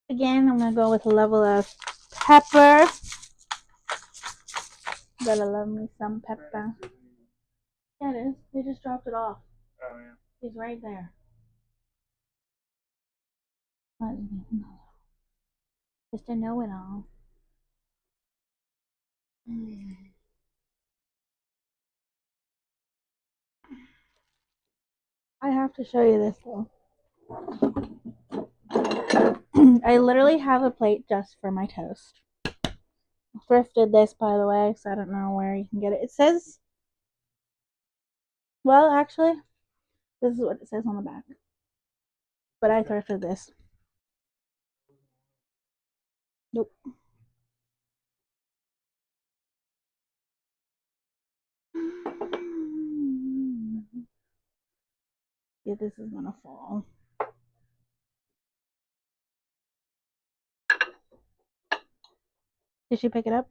Again, I'm gonna go with a level of pepper. Gotta love me some pepper. Yeah, it is. They just dropped it off. Oh yeah. He's right there. Just a know-it-all. I have to show you this though. I literally have a plate just for my toast. Thrifted this, by the way, so I don't know where you can get it. It says, well, actually, this is what it says on the back. But I thrifted this. Nope. Yeah, this is gonna fall. Did she pick it up?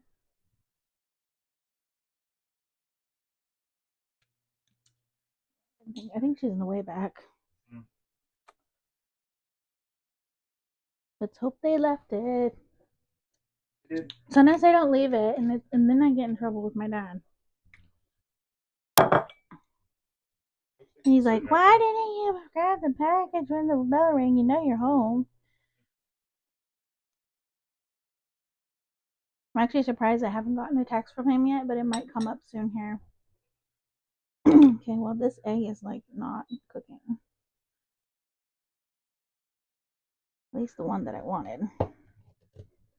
I think she's in the way back. Let's hope they left it. Sometimes I don't leave it, and then I get in trouble with my dad. And he's like, "Why didn't you grab the package when the bell rang? You know you're home." I'm actually surprised I haven't gotten a text from him yet, but it might come up soon here. Okay, well, this egg is like not cooking. At least the one that I wanted.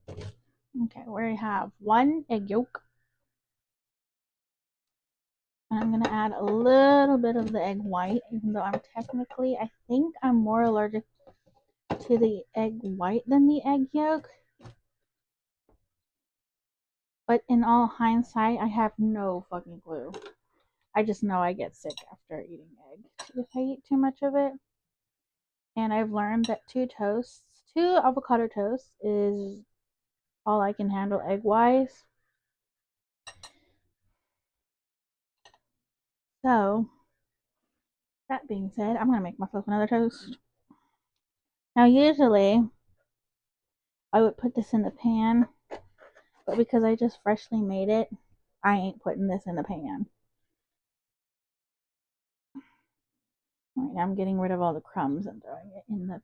Okay, we have one egg yolk. And I'm gonna add a little bit of the egg white, even though I think I'm more allergic to the egg white than the egg yolk. But in all hindsight, I have no fucking clue. I just know I get sick after eating egg if I eat too much of it. And I've learned that two avocado toasts is all I can handle egg wise. So, that being said, I'm gonna make myself another toast. Now, usually I would put this in the pan, but because I just freshly made it, I ain't putting this in the pan. Alright, I'm getting rid of all the crumbs and throwing it in the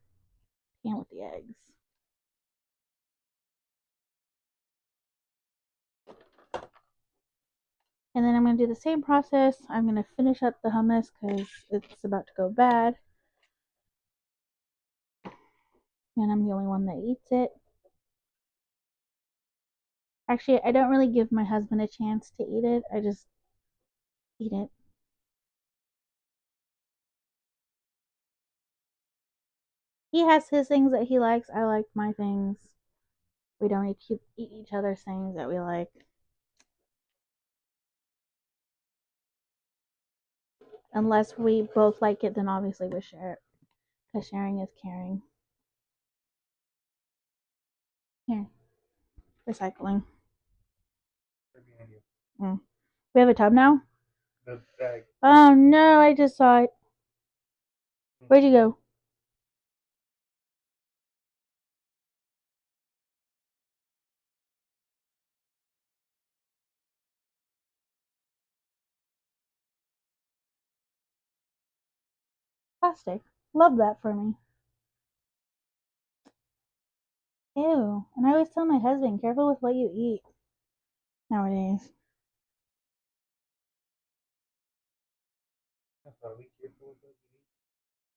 pan with the eggs. And then I'm going to do the same process. I'm going to finish up the hummus because it's about to go bad. And I'm the only one that eats it. Actually, I don't really give my husband a chance to eat it. I just eat it. He has his things that he likes. I like my things. We don't eat each other's things that we like. Unless we both like it, then obviously we share it. Because sharing is caring. Here. Recycling. Mm. We have a tub now? The bag. Oh no, I just saw it. Where'd you go? Plastic. Love that for me. Ew. And I always tell my husband, careful with what you eat nowadays.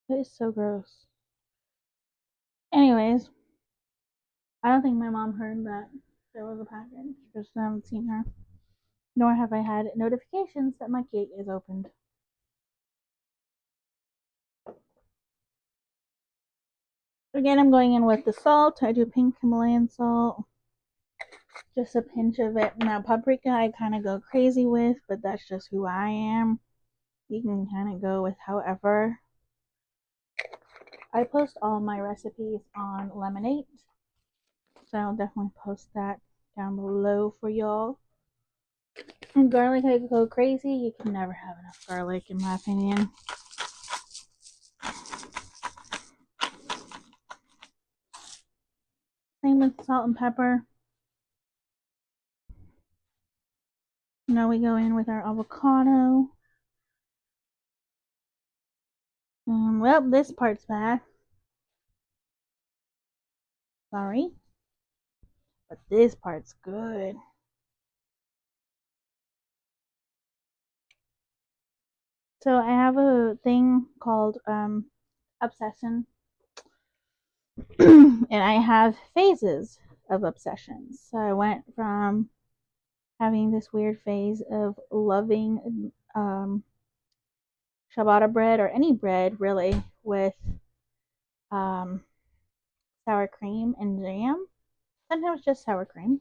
It is so gross. Anyways, I don't think my mom heard that there was a package because I haven't seen her. Nor have I had notifications that my gate is opened. Again, I'm going in with the salt. I do pink Himalayan salt. Just a pinch of it. Now, paprika I kind of go crazy with, but that's just who I am. You can kind of go with however. I post all my recipes on Lemonade, so I'll definitely post that down below for y'all. And garlic, I could go crazy. You can never have enough garlic, in my opinion. with salt and pepper. Now we go in with our avocado. Well, this part's bad. Sorry. But this part's good. So I have a thing called obsession. And I have phases of obsessions. So I went from having this weird phase of loving ciabatta bread or any bread really with um, sour cream and jam. Sometimes just sour cream.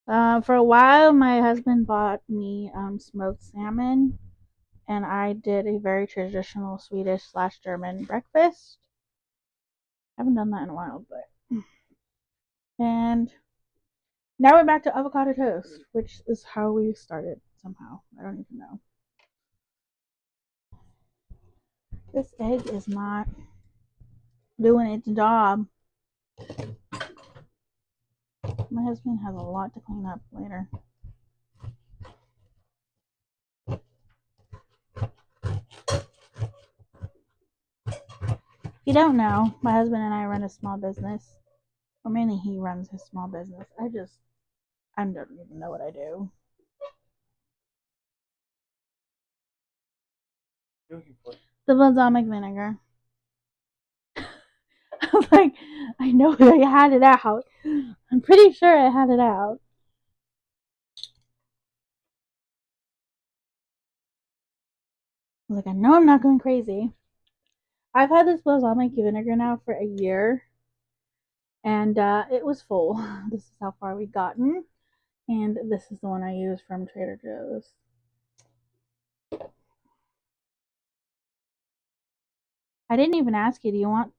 For a while, my husband bought me smoked salmon, and I did a very traditional Swedish slash German breakfast. I haven't done that in a while, but and now we're back to avocado toast, which is how we started somehow. I don't even know. This egg is not doing its job. My husband has a lot to clean up later. If you don't know, my husband and I run a small business. Or mainly he runs his small business. I don't even know what I do. The balsamic vinegar. I'm like, I know I had it out. I'm pretty sure I had it out. I was like, I know I'm not going crazy. I've had this balsamic vinegar now for a year, and it was full. This is how far we've gotten, and this is the one I use from Trader Joe's. I didn't even ask you. Do you want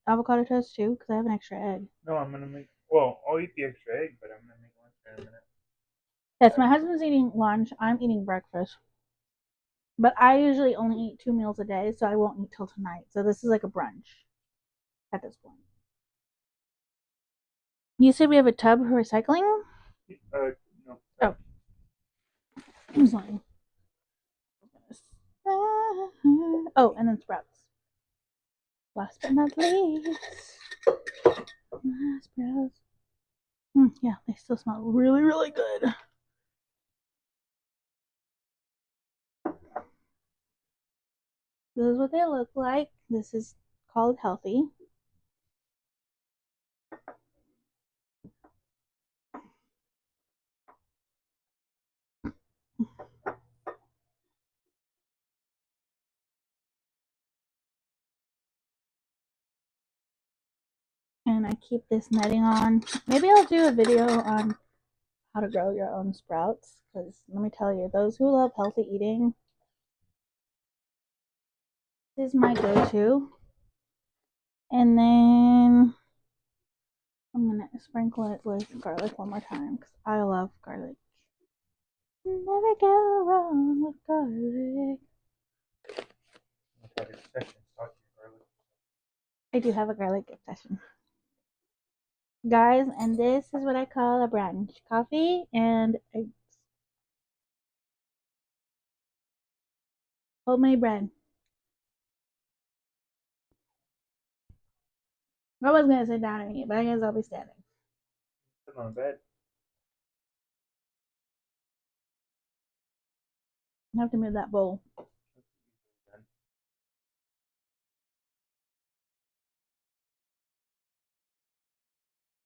avocado toast too? Because I have an extra egg. No, I'm gonna make. Well, I'll eat the extra egg, but I'm gonna make lunch in a minute. Yes, my husband's eating lunch. I'm eating breakfast. But I usually only eat 2 meals a day, so I won't eat till tonight. So this is like a brunch at this point. You said we have a tub for recycling? No. Oh, I'm sorry. Oh, and then sprouts. Last but not least, sprouts. Yeah, they still smell really, really good. This is what they look like. This is called healthy. And I keep this netting on. Maybe I'll do a video on how to grow your own sprouts. Because let me tell you, those who love healthy eating, this is my go-to. And then I'm gonna sprinkle it with garlic one more time because I love garlic. Never go wrong with garlic. I do have a garlic obsession. Guys, and this is what I call a brunch. Coffee and eggs. Homemade bread. I was gonna sit down and eat, but I guess I'll be standing. Sit on bed. I have to move that bowl.